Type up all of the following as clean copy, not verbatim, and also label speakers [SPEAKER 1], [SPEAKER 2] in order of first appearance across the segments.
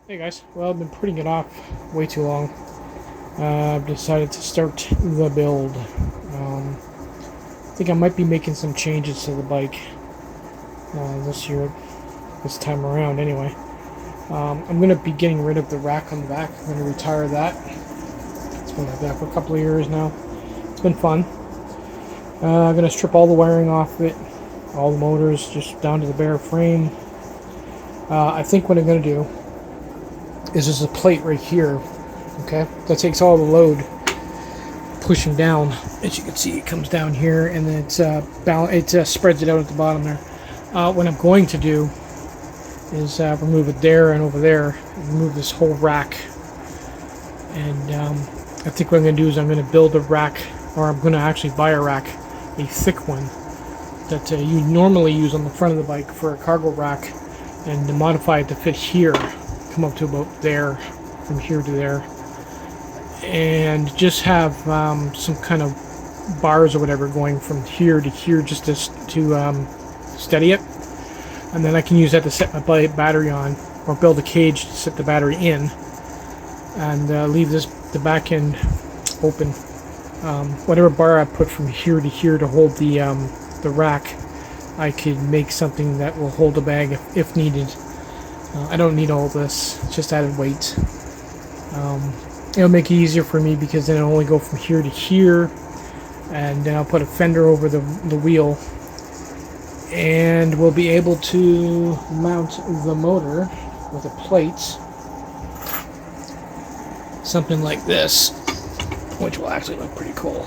[SPEAKER 1] Hey guys, well I've been putting it off way too long. I've decided to start the build. I think I might be making some changes to the bike this year, this time around anyway. I'm going to be getting rid of the rack on the back. I'm going to retire that. It's been like that for a couple of years now. It's been fun. I'm going to strip all the wiring off of it, all the motors, just down to the bare frame. I think what I'm going to do is there's a plate right here, okay, that takes all the load pushing down. As you can see, it comes down here and then it spreads it out at the bottom there. What I'm going to do is remove it there and over there, and remove this whole rack. And I think what I'm going to do is I'm going to build a rack, or I'm going to actually buy a rack, a thick one that you normally use on the front of the bike for a cargo rack, and to modify it to fit here, come up to about there, from here to there, and just have some kind of bars or whatever going from here to here, just to steady it, and then I can use that to set my battery on, or build a cage to set the battery in, and leave the back end open. Whatever bar I put from here to here to hold the rack, I could make something that will hold the bag if needed. I don't need all this, it's just added weight. It'll make it easier for me because then I'll only go from here to here, and then I'll put a fender over the wheel, and we'll be able to mount the motor with a plate, something like this, which will actually look pretty cool.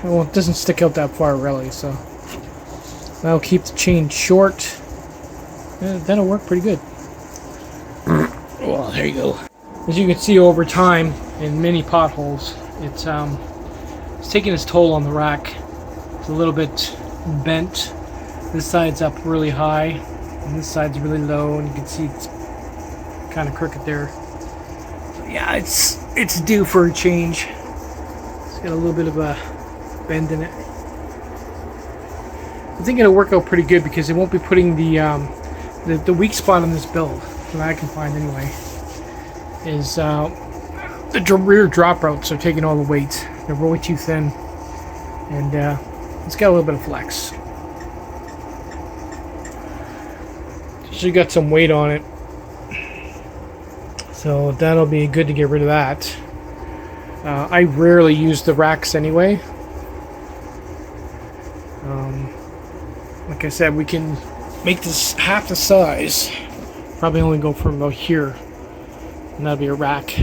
[SPEAKER 1] Well, it doesn't stick out that far really, so that'll keep the chain short. That'll work pretty good. Well, there you go. As you can see, over time, in many potholes, it's taking its toll on the rack. It's a little bit bent. This side's up really high, and this side's really low, and you can see it's kind of crooked there. So yeah, it's due for a change. It's got a little bit of a bend in it. I think it'll work out pretty good because it won't be putting the weak spot on this build, that I can find anyway, is the rear drop routes are taking all the weight. They're way too thin, and it's got a little bit of flex. So you got some weight on it, so that'll be good to get rid of that. I rarely use the racks anyway. Like I said, we can make this half the size. Probably only go from about here, and that'll be a rack,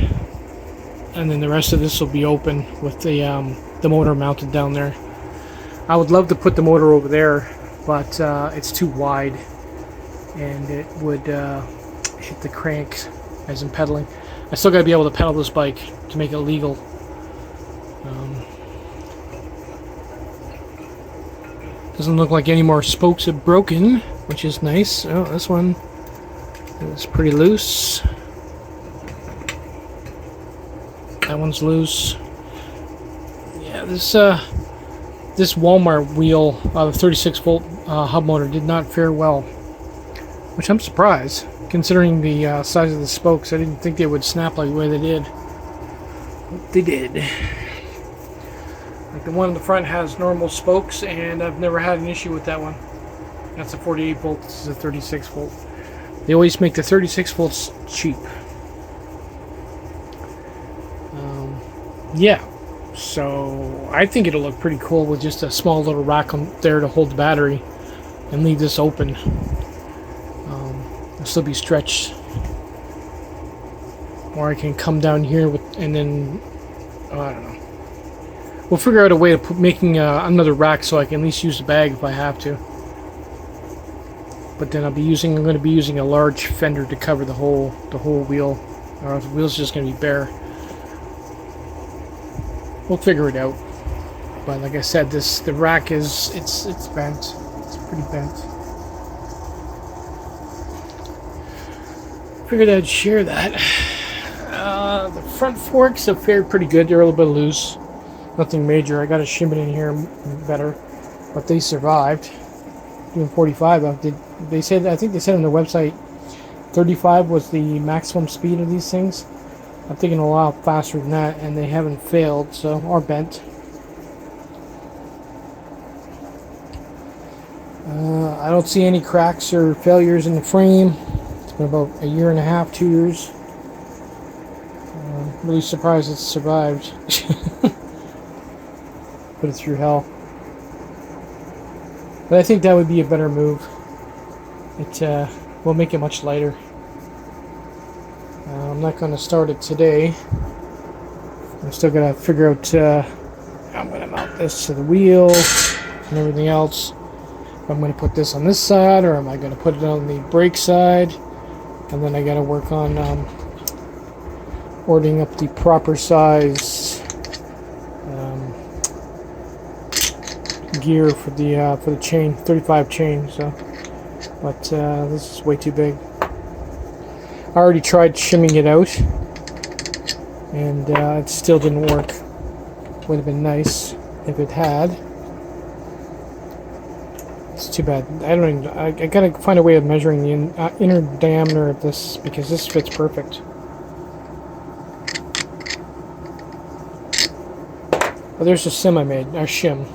[SPEAKER 1] and then the rest of this will be open with the motor mounted down there. I would love to put the motor over there, but it's too wide, and it would hit the crank as I'm pedaling. I still got to be able to pedal this bike to make it legal. Doesn't look like any more spokes have broken, which is nice. Oh, this one is pretty loose. That one's loose. Yeah, this Walmart wheel, the 36 volt hub motor, did not fare well, which I'm surprised considering the size of the spokes. I didn't think they would snap like the way they did. But they did. Like the one in the front has normal spokes, and I've never had an issue with that one. That's a 48 volt. This is a 36 volt. They always make the 36 volts cheap. Yeah, so I think it'll look pretty cool with just a small little rack on there to hold the battery, and leave this open. It'll still be stretched, or I can come down here with, and then I don't know. We'll figure out a way of making another rack so I can at least use the bag if I have to. But then I'm going to be using a large fender to cover the whole wheel, or the wheel's just going to be bare. We'll figure it out. But like I said, the rack is it's bent. It's pretty bent. Figured I'd share that. The front forks have fared pretty good. They're a little bit loose. Nothing major. I got to shim it in here better, but they survived. Doing 45. They said, I think they said on their website, 35 was the maximum speed of these things. I'm thinking a lot faster than that, and they haven't failed, so, or bent. I don't see any cracks or failures in the frame. It's been about a year and a half, 2 years. Really surprised it's survived. Put it through hell. But I think that would be a better move. It will make it much lighter. I'm not going to start it today. I'm still going to figure out how I'm going to mount this to the wheel and everything else. If I'm going to put this on this side, or am I going to put it on the brake side? And then I got to work on ordering up the proper size gear for the chain, 35 chain. So, but this is way too big. I already tried shimming it out, and it still didn't work. Would have been nice if it had. It's too bad. I gotta find a way of measuring the inner diameter of this, because this fits perfect. But there's a shim I made, a shim.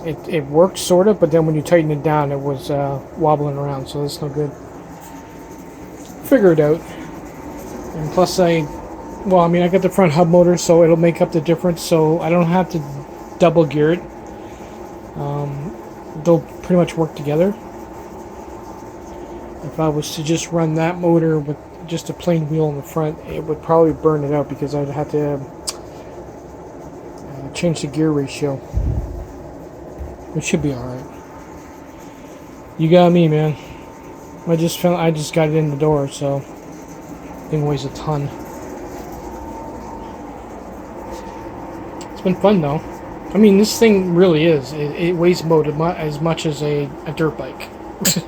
[SPEAKER 1] And it worked sort of, but then when you tighten it down, it was wobbling around, so that's no good. Figure it out. And plus I got the front hub motor, so it'll make up the difference, so I don't have to double gear it. They'll pretty much work together. If I was to just run that motor with just a plain wheel in the front, it would probably burn it out, because I'd have to change the gear ratio. It should be alright. You got me, man. I just got it in the door, so thing weighs a ton. It's been fun though. I mean, this thing really is. It weighs about as much as a dirt bike. It's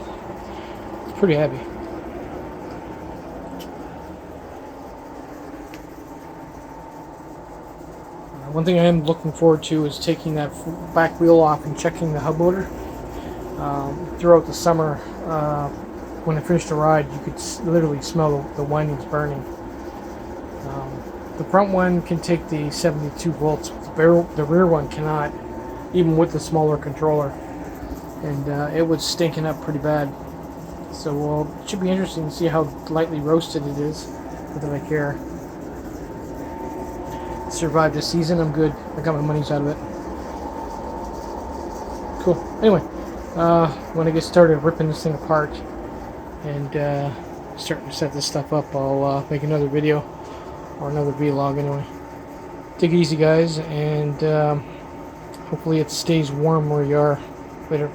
[SPEAKER 1] pretty heavy. One thing I am looking forward to is taking that back wheel off and checking the hub motor. Throughout the summer, when I finished the ride, you could literally smell the windings burning. The front one can take the 72 volts. The rear one cannot, even with the smaller controller. And it was stinking up pretty bad. So it should be interesting to see how lightly roasted it is. Not that I care. Survived the season, I'm good. I got my money's out of it. Cool. Anyway, when I get started ripping this thing apart and starting to set this stuff up, I'll make another video, or another vlog anyway. Take it easy, guys, and hopefully it stays warm where you are. Later.